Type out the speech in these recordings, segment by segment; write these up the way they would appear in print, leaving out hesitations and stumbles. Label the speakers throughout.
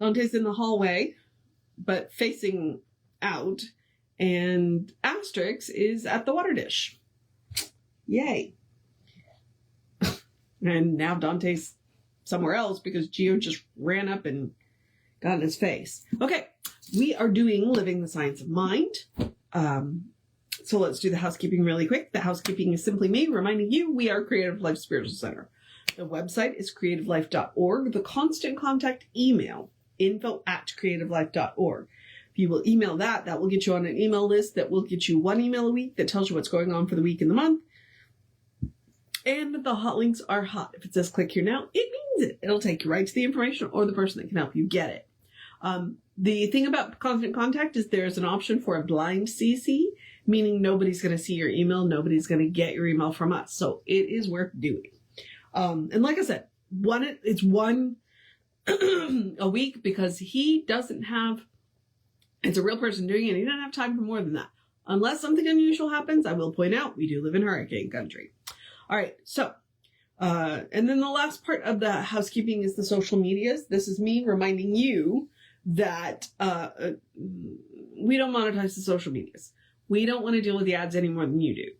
Speaker 1: Dante's in the hallway, but facing out, and Asterix is at the water dish. Yay. And now Dante's somewhere else because Geo just ran up and got in his face. Okay, we are doing Living the Science of Mind. So let's do the housekeeping really quick. The housekeeping is simply me reminding you we are Creative Life Spiritual Center. The website is creativelife.org. The constant contact email, info@creativelife.org. If you will email that, that will get you on an email list that will get you one email a week that tells you what's going on for the week and the month. And the hot links are hot. If it says click here now, it means it. It'll take you right to the information or the person that can help you get it. The thing about constant contact is there's an option for a blind CC, meaning nobody's going to see your email. Nobody's going to get your email from us. So it is worth doing. And like I said, it's one a week because he doesn't have, it's a real person doing it. He doesn't have time for more than that. Unless something unusual happens, I will point out we do live in hurricane country. All right, so, and then the last part of the housekeeping is the social medias. This is me reminding you that we don't monetize the social medias. We don't want to deal with the ads any more than you do.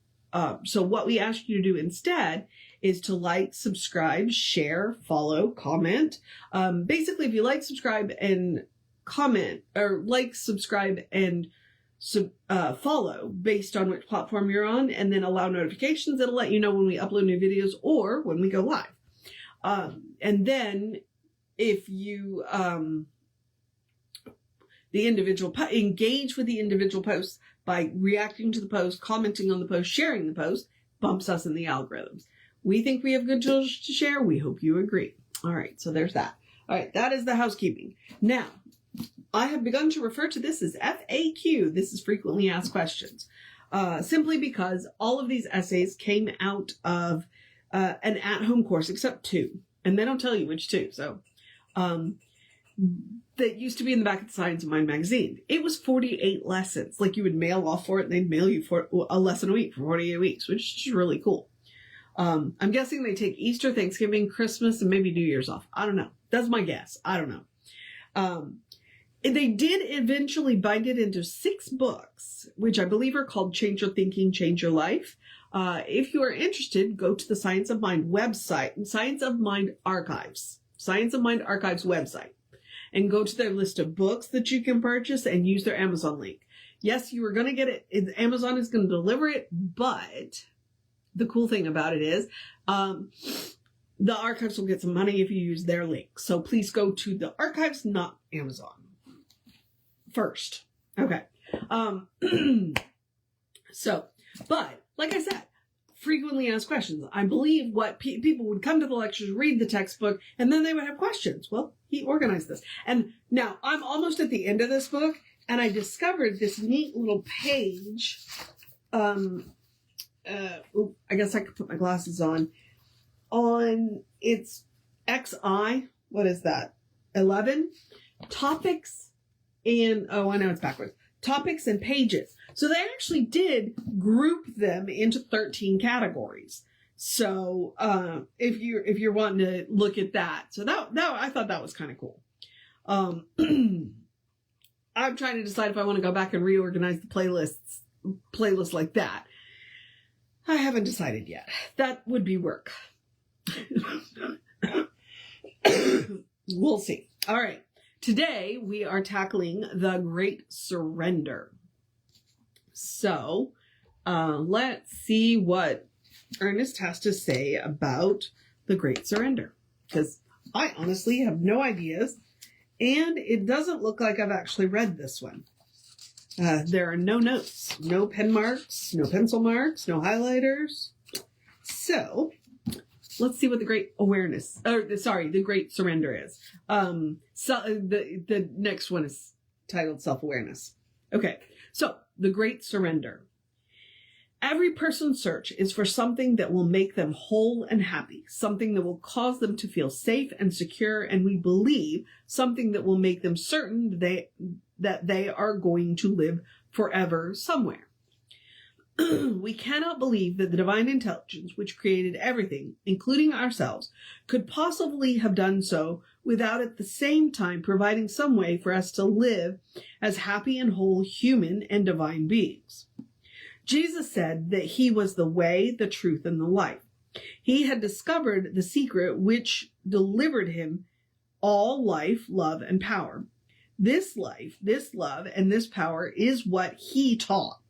Speaker 1: So what we ask you to do instead is to like, subscribe, share, follow, comment. Basically, if you like, subscribe, and comment, or like, subscribe, and follow based on which platform you're on, and then allow notifications that'll let you know when we upload new videos or when we go live. And then if you engage with the individual posts by reacting to the post, commenting on the post, sharing the post, bumps us in the algorithms. We think we have good tools to share. We hope you agree. All right, so there's that. All right, that is the housekeeping. Now, I have begun to refer to this as FAQ. This is frequently asked questions. Simply because all of these essays came out of an at-home course, except two. And they don't tell you which two. So that used to be in the back of the Science of Mind magazine. It was 48 lessons. Like you would mail off for it and they'd mail you for a lesson a week for 48 weeks, which is really cool. I'm guessing they take Easter, Thanksgiving, Christmas, and maybe New Year's off. I don't know. That's my guess. I don't know. They did eventually bind it into 6 books, which I believe are called Change Your Thinking, Change Your Life. If you are interested, go to the Science of Mind website, Science of Mind Archives website, and go to their list of books that you can purchase and use their Amazon link. Yes, you are going to get it. Amazon is going to deliver it, but the cool thing about it is the archives will get some money if you use their link. So please go to the archives, not Amazon. First. Okay. So, but like I said, frequently asked questions. I believe what people would come to the lectures, read the textbook, and then they would have questions. Well, he organized this. And now I'm almost at the end of this book, and I discovered this neat little page. I guess I could put my glasses on its XI. What is that? 11 topics. And, I know it's backwards. Topics and pages. So they actually did group them into 13 categories. So, if you're wanting to look at that. So that I thought that was kind of cool. I'm trying to decide if I want to go back and reorganize the playlists like that. I haven't decided yet. That would be work. We'll see. All right. Today, we are tackling the Great Surrender. So, let's see what Ernest has to say about the Great Surrender. Because I honestly have no ideas, and it doesn't look like I've actually read this one. There are no notes, no pen marks, no pencil marks, no highlighters. So, let's see what the Great Surrender is. So the next one is titled Self-Awareness. Okay, so the Great Surrender. Every person's search is for something that will make them whole and happy, something that will cause them to feel safe and secure, and we believe something that will make them certain that they are going to live forever somewhere. We cannot believe that the divine intelligence, which created everything, including ourselves, could possibly have done so without at the same time providing some way for us to live as happy and whole human and divine beings. Jesus said that he was the way, the truth, and the life. He had discovered the secret which delivered him all life, love, and power. This life, this love, and this power is what he taught.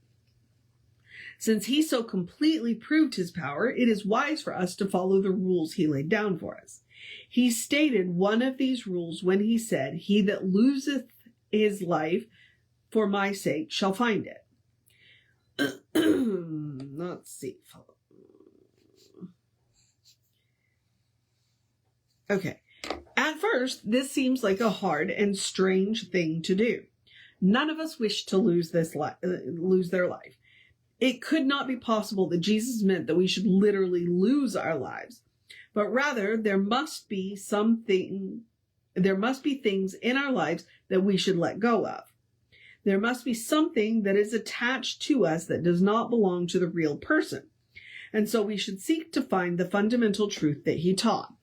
Speaker 1: Since he so completely proved his power, it is wise for us to follow the rules he laid down for us. He stated one of these rules when he said, "He that loseth his life for my sake shall find it." Let's see. Okay. At first, this seems like a hard and strange thing to do. None of us wish to lose their life. It could not be possible that Jesus meant that we should literally lose our lives, but rather there must be things in our lives that we should let go of. There must be something that is attached to us that does not belong to the real person. And so we should seek to find the fundamental truth that he taught.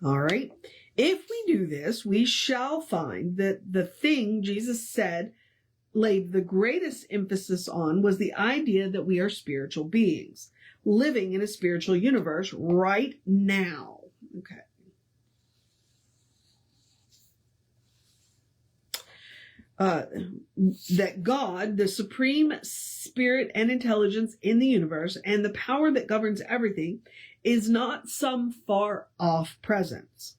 Speaker 1: All right. If we do this, we shall find that the thing Jesus said laid the greatest emphasis on was the idea that we are spiritual beings, living in a spiritual universe right now. Okay. That God, the supreme spirit and intelligence in the universe, and the power that governs everything, is not some far off presence.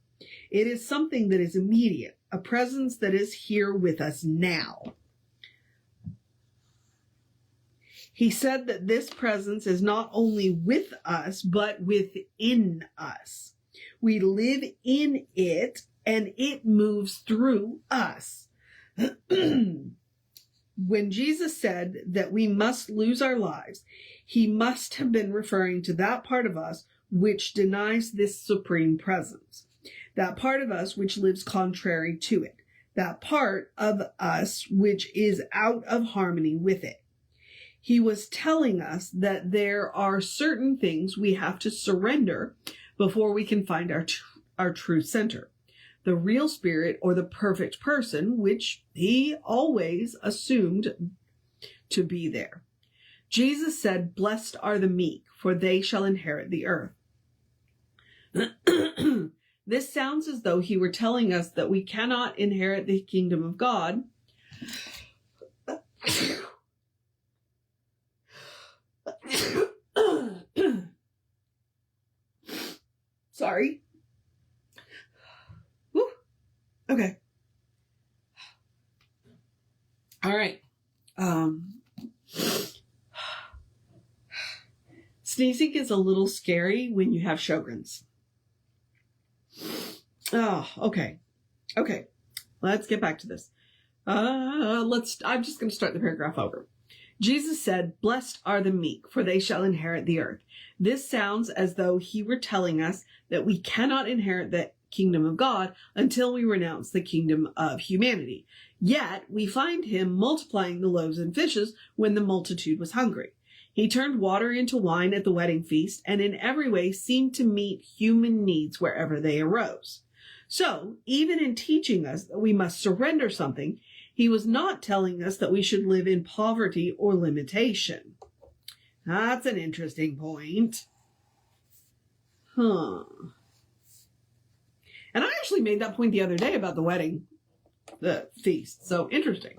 Speaker 1: It is something that is immediate, a presence that is here with us now. He said that this presence is not only with us, but within us. We live in it, and it moves through us. When Jesus said that we must lose our lives, he must have been referring to that part of us which denies this supreme presence. That part of us which lives contrary to it. That part of us which is out of harmony with it. He was telling us that there are certain things we have to surrender before we can find our true center. The real spirit or the perfect person, which he always assumed to be there. Jesus said, "Blessed are the meek, for they shall inherit the earth." This sounds as though he were telling us that we cannot inherit the kingdom of God sorry. Woo. Okay. All right. Sneezing is a little scary when you have Sjogren's. Oh, okay. Okay. Let's get back to this. I'm just going to start the paragraph over. Jesus said, "Blessed are the meek, for they shall inherit the earth." This sounds as though he were telling us that we cannot inherit the kingdom of God until we renounce the kingdom of humanity. Yet we find him multiplying the loaves and fishes when the multitude was hungry. He turned water into wine at the wedding feast, and in every way seemed to meet human needs wherever they arose. So, even in teaching us that we must surrender something, he was not telling us that we should live in poverty or limitation. That's an interesting point. And I actually made that point the other day about the feast. So interesting.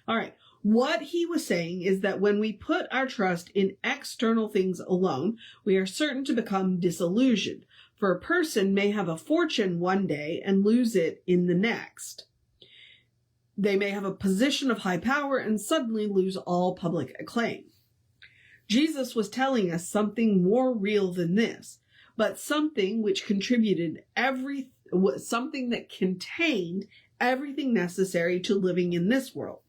Speaker 1: All right. What he was saying is that when we put our trust in external things alone, we are certain to become disillusioned. For a person may have a fortune one day and lose it in the next. They may have a position of high power and suddenly lose all public acclaim. Jesus was telling us something more real than this, but something which something that contained everything necessary to living in this world.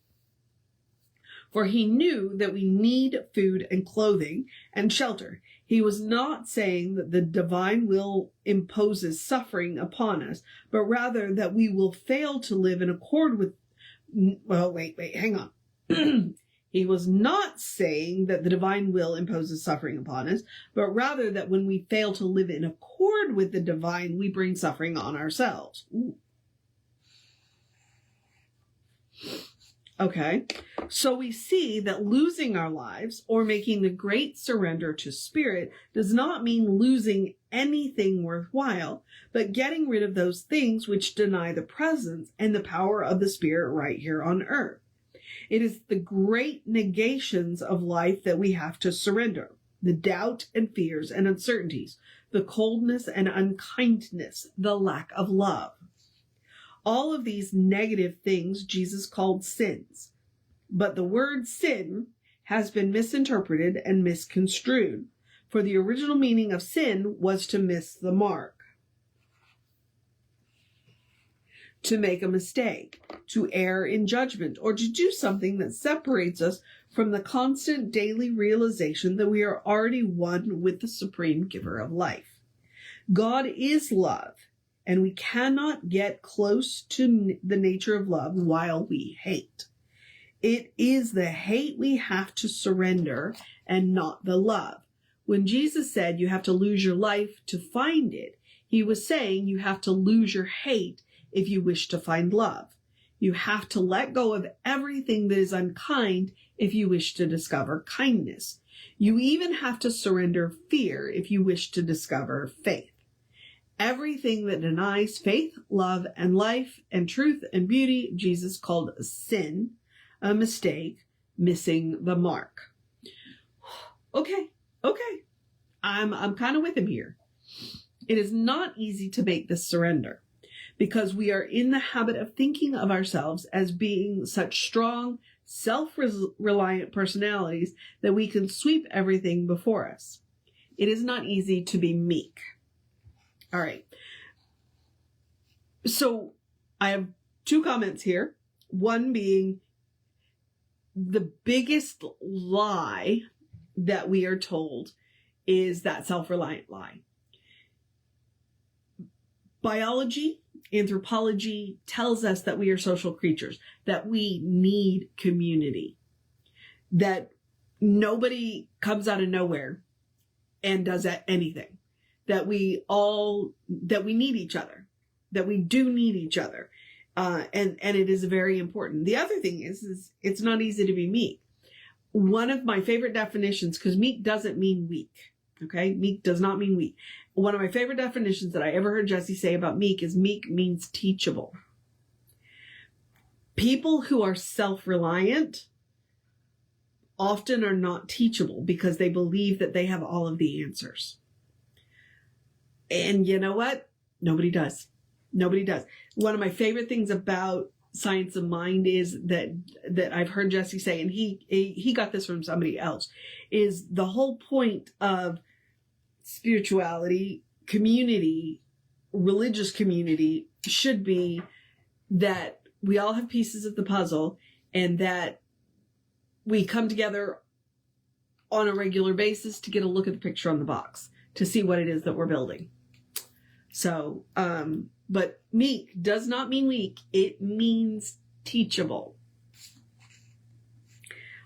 Speaker 1: For he knew that we need food and clothing and shelter. He was not saying that the divine will imposes suffering upon us, but rather that we will fail to live in accord with well, wait, hang on. He was not saying that the divine will imposes suffering upon us, but rather that when we fail to live in accord with the divine, we bring suffering on ourselves. Ooh. Okay, so we see that losing our lives or making the great surrender to spirit does not mean losing anything worthwhile, but getting rid of those things which deny the presence and the power of the spirit right here on earth. It is the great negations of life that we have to surrender. The doubt and fears and uncertainties, the coldness and unkindness, the lack of love. All of these negative things Jesus called sins. But the word sin has been misinterpreted and misconstrued, for the original meaning of sin was to miss the mark, to make a mistake, to err in judgment, or to do something that separates us from the constant daily realization that we are already one with the supreme giver of life. God is love, and we cannot get close to the nature of love while we hate. It is the hate we have to surrender and not the love. When Jesus said you have to lose your life to find it, he was saying you have to lose your hate if you wish to find love. You have to let go of everything that is unkind if you wish to discover kindness. You even have to surrender fear if you wish to discover faith. Everything that denies faith, love, and life, and truth and beauty, Jesus called a sin, a mistake, missing the mark. Okay. I'm kind of with him here. It is not easy to make this surrender because we are in the habit of thinking of ourselves as being such strong, self-reliant personalities that we can sweep everything before us. It is not easy to be meek. All right. So I have two comments here. One being the biggest lie that we are told is that self-reliant lie. Biology, anthropology tells us that we are social creatures, that we need community, that nobody comes out of nowhere and does anything. That we need each other, that we do need each other. And it is very important. The other thing is it's not easy to be meek. One of my favorite definitions, because meek doesn't mean weak. Okay. Meek does not mean weak. One of my favorite definitions that I ever heard Jesse say about meek is meek means teachable. People who are self-reliant often are not teachable because they believe that they have all of the answers. And you know what? Nobody does. Nobody does. One of my favorite things about science of mind is that I've heard Jesse say, and he got this from somebody else, is the whole point of spirituality, community, religious community should be that we all have pieces of the puzzle and that we come together on a regular basis to get a look at the picture on the box, to see what it is that we're building. So, but meek does not mean weak. It means teachable.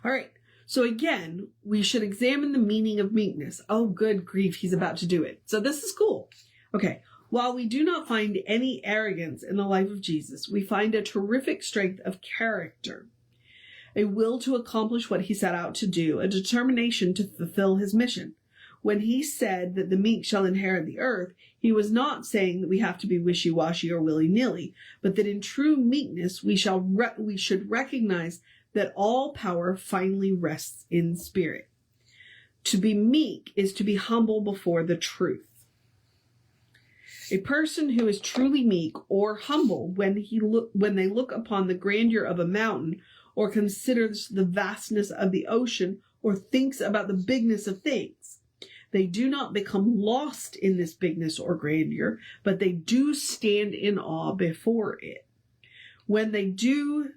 Speaker 1: All right. So again, we should examine the meaning of meekness. Oh, good grief. He's about to do it. So this is cool. Okay. While we do not find any arrogance in the life of Jesus, we find a terrific strength of character, a will to accomplish what he set out to do, a determination to fulfill his mission. When he said that the meek shall inherit the earth, he was not saying that we have to be wishy-washy or willy-nilly, but that in true meekness we should recognize that all power finally rests in spirit. To be meek is to be humble before the truth. A person who is truly meek or humble when they look upon the grandeur of a mountain, or considers the vastness of the ocean, or thinks about the bigness of things, they do not become lost in this bigness or grandeur, but they do stand in awe before it. When they do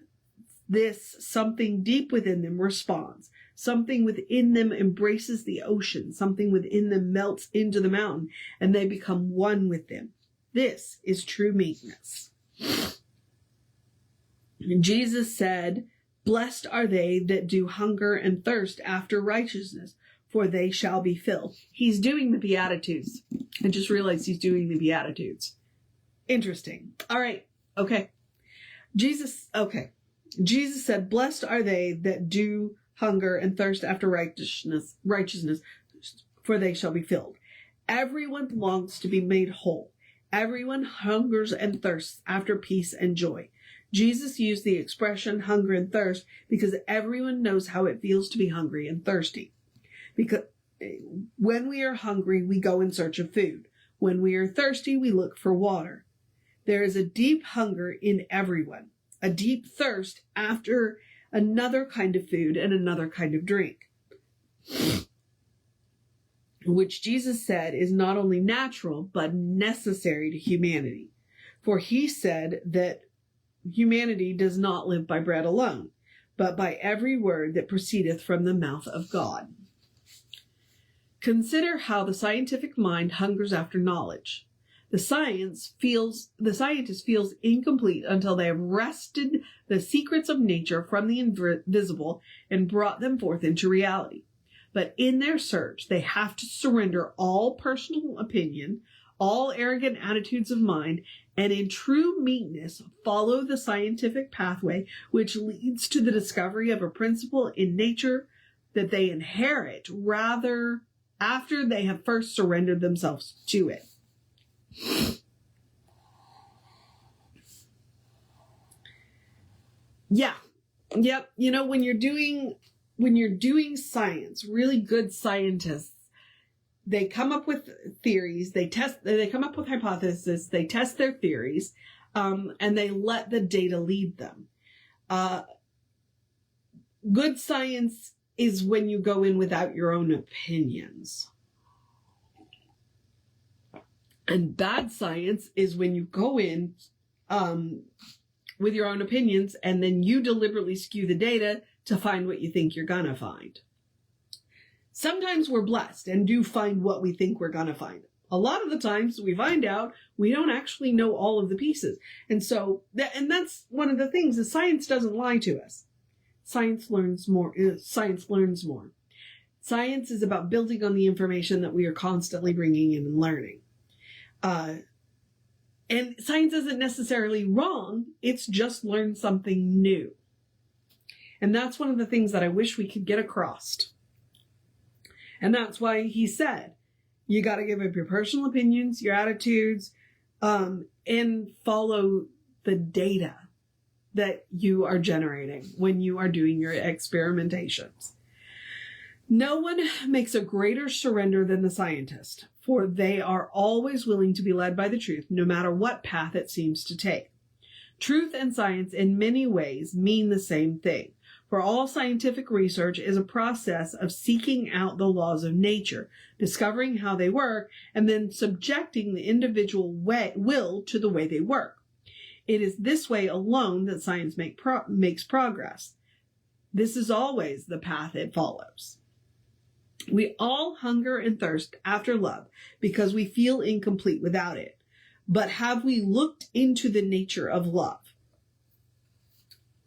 Speaker 1: this, something deep within them responds. Something within them embraces the ocean. Something within them melts into the mountain, and they become one with them. This is true meekness. Jesus said, "Blessed are they that do hunger and thirst after righteousness, for they shall be filled." He's doing the Beatitudes. I just realized he's doing the Beatitudes. Interesting. All right. Okay. Jesus said, "Blessed are they that do hunger and thirst after righteousness, for they shall be filled." Everyone longs to be made whole. Everyone hungers and thirsts after peace and joy. Jesus used the expression hunger and thirst because everyone knows how it feels to be hungry and thirsty. Because when we are hungry, we go in search of food. When we are thirsty, we look for water. There is a deep hunger in everyone, a deep thirst after another kind of food and another kind of drink, which Jesus said is not only natural, but necessary to humanity. For he said that humanity does not live by bread alone, but by every word that proceedeth from the mouth of God. Consider how the scientific mind hungers after knowledge. The scientist feels incomplete until they have wrested the secrets of nature from the invisible and brought them forth into reality. But in their search, they have to surrender all personal opinion, all arrogant attitudes of mind, and in true meekness follow the scientific pathway which leads to the discovery of a principle in nature that they inherit rather after they have first surrendered themselves to it. Yeah. Yep. You know, when you're doing science, really good scientists, they come up with theories, they come up with hypotheses, they test their theories, and they let the data lead them. Good science is when you go in without your own opinions. And bad science is when you go in with your own opinions and then you deliberately skew the data to find what you think you're gonna find. Sometimes we're blessed and do find what we think we're gonna find. A lot of the times we find out we don't actually know all of the pieces. And so, that's one of the things, is science doesn't lie to us. Science learns more. Science is about building on the information that we are constantly bringing in and learning. And science isn't necessarily wrong. It's just learned something new. And that's one of the things that I wish we could get across. And that's why he said, you got to give up your personal opinions, your attitudes, and follow the data that you are generating when you are doing your experimentations. No one makes a greater surrender than the scientist, for they are always willing to be led by the truth, no matter what path it seems to take. Truth and science in many ways mean the same thing, for all scientific research is a process of seeking out the laws of nature, discovering how they work, and then subjecting the individual will to the way they work. It is this way alone that science makes progress. This is always the path it follows. We all hunger and thirst after love because we feel incomplete without it. But have we looked into the nature of love?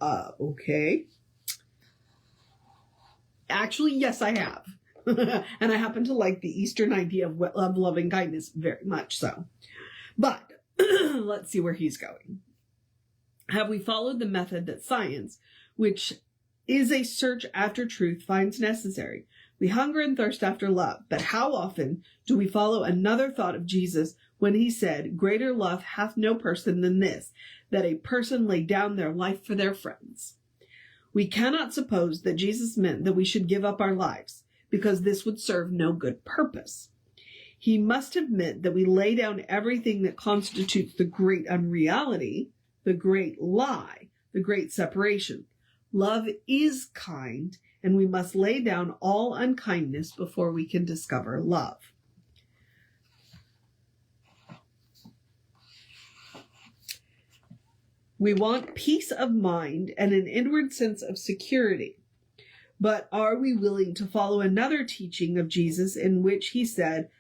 Speaker 1: Okay. Actually, yes, I have. And I happen to like the Eastern idea of loving kindness very much so. But let's see where he's going. Have we followed the method that science, which is a search after truth, finds necessary? We hunger and thirst after love, but how often do we follow another thought of Jesus when he said, "Greater love hath no person than this, that a person lay down their life for their friends"? We cannot suppose that Jesus meant that we should give up our lives, because this would serve no good purpose. He must have meant that we lay down everything that constitutes the great unreality, the great lie, the great separation. Love is kind, and we must lay down all unkindness before we can discover love. We want peace of mind and an inward sense of security. But are we willing to follow another teaching of Jesus in which he said,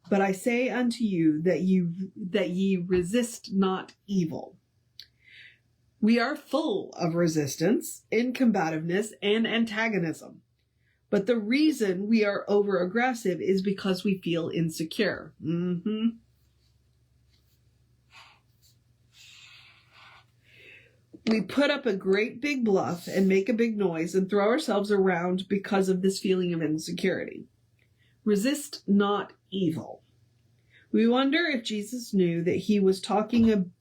Speaker 1: "But I say unto you that ye resist not evil"? We are full of resistance, incombativeness, and antagonism. But the reason we are over-aggressive is because we feel insecure. We put up a great big bluff and make a big noise and throw ourselves around because of this feeling of insecurity. Resist not evil. We wonder if Jesus knew that he was talking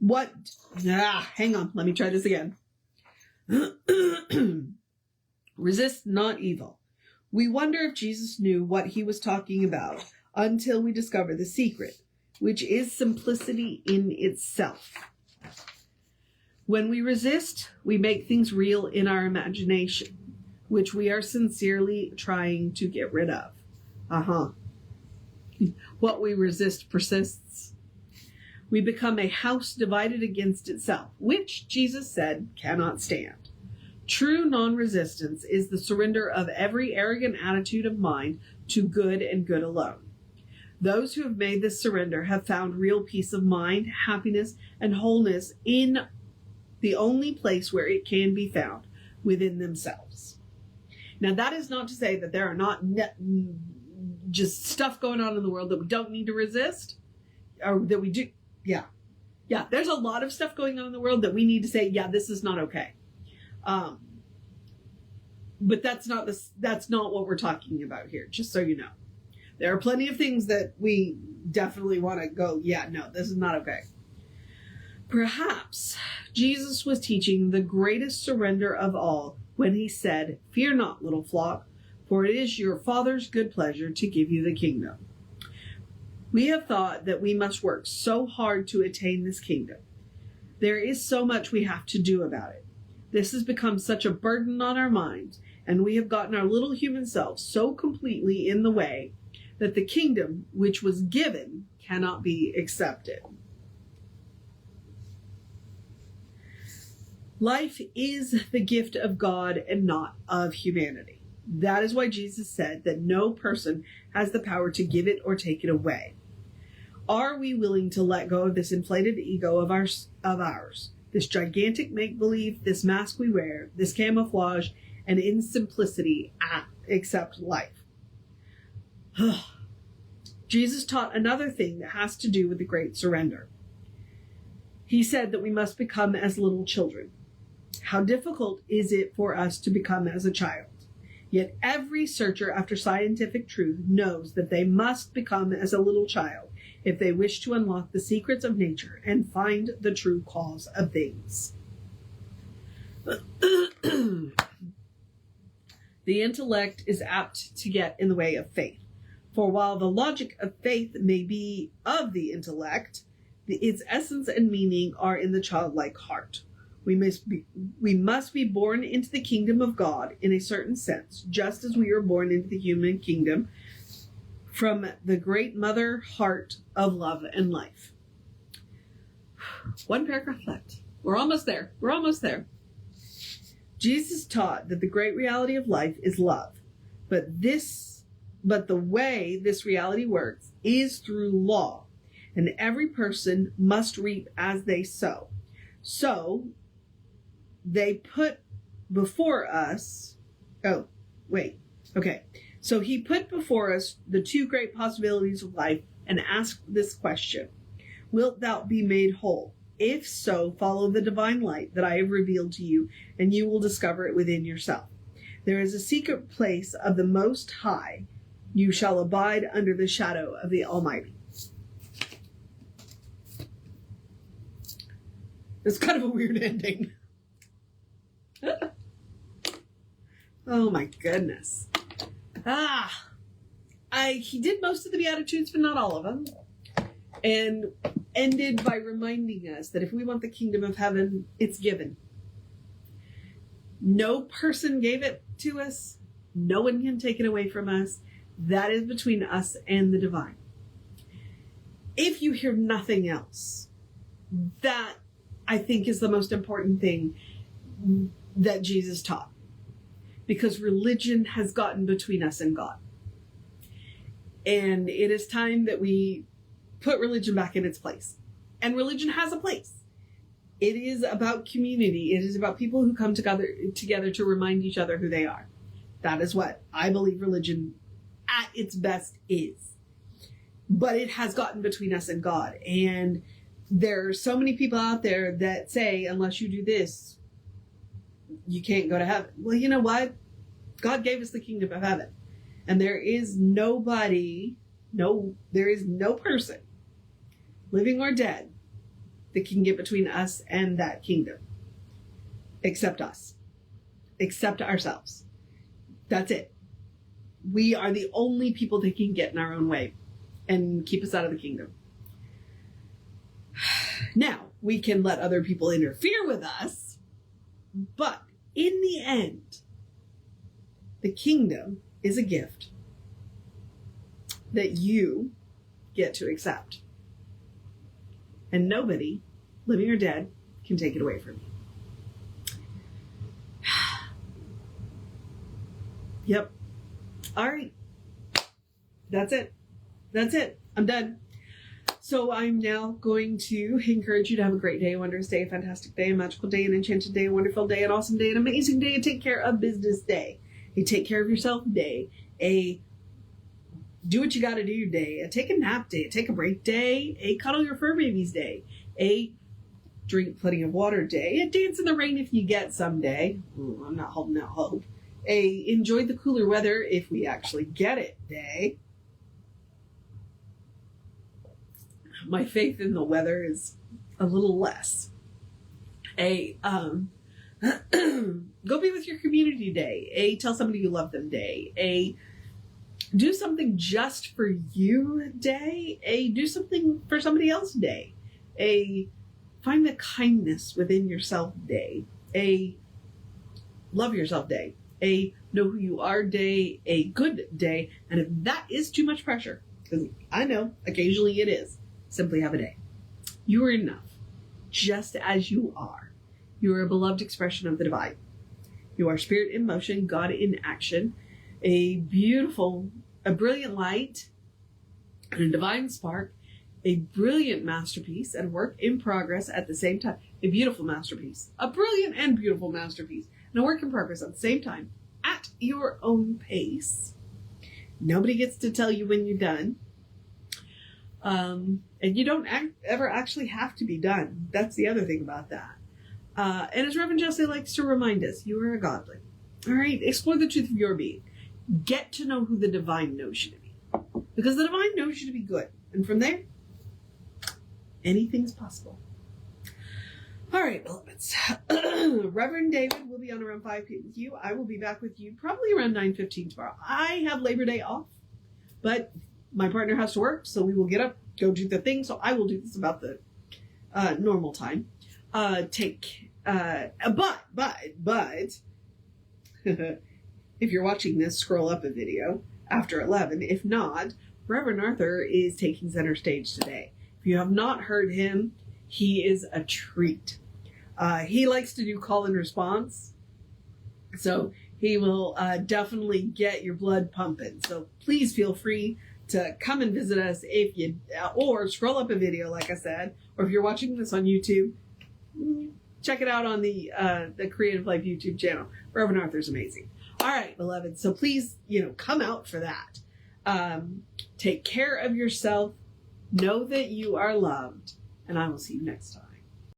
Speaker 1: hang on, let me try this again. Resist not evil. We wonder if Jesus knew what he was talking about until we discover the secret, which is simplicity in itself. When we resist, we make things real in our imagination, which we are sincerely trying to get rid of. What we resist persists. We become a house divided against itself, which Jesus said cannot stand. True non-resistance is the surrender of every arrogant attitude of mind to good and good alone. Those who have made this surrender have found real peace of mind, happiness, and wholeness in the only place where it can be found, within themselves. Now, that is not to say that there are not just stuff going on in the world that we don't need to resist, or that we do. Yeah, there's a lot of stuff going on in the world that we need to say, yeah, this is not okay. But that's not what we're talking about here, just so you know. There are plenty of things that we definitely want to go, yeah, no, this is not okay. Perhaps Jesus was teaching the greatest surrender of all when he said, "Fear not, little flock, for it is your Father's good pleasure to give you the kingdom." We have thought that we must work so hard to attain this kingdom. There is so much we have to do about it. This has become such a burden on our minds, and we have gotten our little human selves so completely in the way that the kingdom which was given cannot be accepted. Life is the gift of God and not of humanity. That is why Jesus said that no person has the power to give it or take it away. Are we willing to let go of this inflated ego of ours, this gigantic make-believe, this mask we wear, this camouflage, and in simplicity accept life? Jesus taught another thing that has to do with the great surrender. He said that we must become as little children. How difficult is it for us to become as a child? Yet every searcher after scientific truth knows that they must become as a little child if they wish to unlock the secrets of nature and find the true cause of things. The intellect is apt to get in the way of faith. For while the logic of faith may be of the intellect, its essence and meaning are in the childlike heart. We must be born into the kingdom of God in a certain sense, just as we were born into the human kingdom from the great mother heart of love and life. One paragraph left. We're almost there. Jesus taught that the great reality of life is love, but the way this reality works is through law, and every person must reap as they sow. So he put before us the two great possibilities of life and asked this question: wilt thou be made whole? If so, follow the divine light that I have revealed to you, and you will discover it within yourself. There is a secret place of the Most High. You shall abide under the shadow of the Almighty. It's kind of a weird ending. Oh my goodness. He did most of the Beatitudes, but not all of them. And ended by reminding us that if we want the kingdom of heaven, it's given. No person gave it to us. No one can take it away from us. That is between us and the divine. If you hear nothing else, that I think is the most important thing that Jesus taught. Because religion has gotten between us and God. And it is time that we put religion back in its place. And religion has a place. It is about community. It is about people who come together to remind each other who they are. That is what I believe religion at its best is. But it has gotten between us and God. And there are so many people out there that say, unless you do this, you can't go to heaven. Well, you know what? God gave us the kingdom of heaven. And there is no person, living or dead, that can get between us and that kingdom. Except us. Except ourselves. That's it. We are the only people that can get in our own way and keep us out of the kingdom. Now, we can let other people interfere with us, but in the end, the kingdom is a gift that you get to accept. And nobody, living or dead, can take it away from you. Yep. All right. That's it. That's it. I'm done. So I'm now going to encourage you to have a great day, a wondrous day, a fantastic day, a magical day, an enchanted day, a wonderful day, an awesome day, an amazing day, a take care of business day, a take care of yourself day, a do what you got to do day, a take a nap day, a take a break day, a cuddle your fur babies day, a drink plenty of water day, a dance in the rain if you get some day. Ooh, I'm not holding out hope. A enjoy the cooler weather if we actually get it day. My faith in the weather is a little less. A go be with your community day. A tell somebody you love them day. A do something just for you day. A do something for somebody else day. A find the kindness within yourself day. A love yourself day. A know who you are day. A good day. And if that is too much pressure, because I know occasionally it is, simply have a day. You are enough, just as you are. You are a beloved expression of the divine. You are spirit in motion, God in action, a brilliant light, and a divine spark, a brilliant masterpiece and work in progress at the same time. A beautiful masterpiece, a brilliant and beautiful masterpiece, and a work in progress at the same time, at your own pace. Nobody gets to tell you when you're done. And you don't ever actually have to be done. That's the other thing about that. And as Reverend Jesse likes to remind us, you are a godling. All right, explore the truth of your being. Get to know who the divine knows you to be. Because the divine knows you to be good. And from there, anything's possible. All right, beloveds. Reverend David will be on around 5 p.m. with you. I will be back with you probably around 9:15 tomorrow. I have Labor Day off, but my partner has to work, so we will get up, go do the thing. So I will do this about the normal time. But if you're watching this, scroll up a video after 11. If not, Reverend Arthur is taking center stage today. If you have not heard him, he is a treat. He likes to do call and response. So he will definitely get your blood pumping. So please feel free to come and visit us if you, or scroll up a video, like I said, or if you're watching this on YouTube, check it out on the Creative Life YouTube channel. Reverend Arthur's amazing. All right, beloved. So please, come out for that. Take care of yourself. Know that you are loved, and I will see you next time.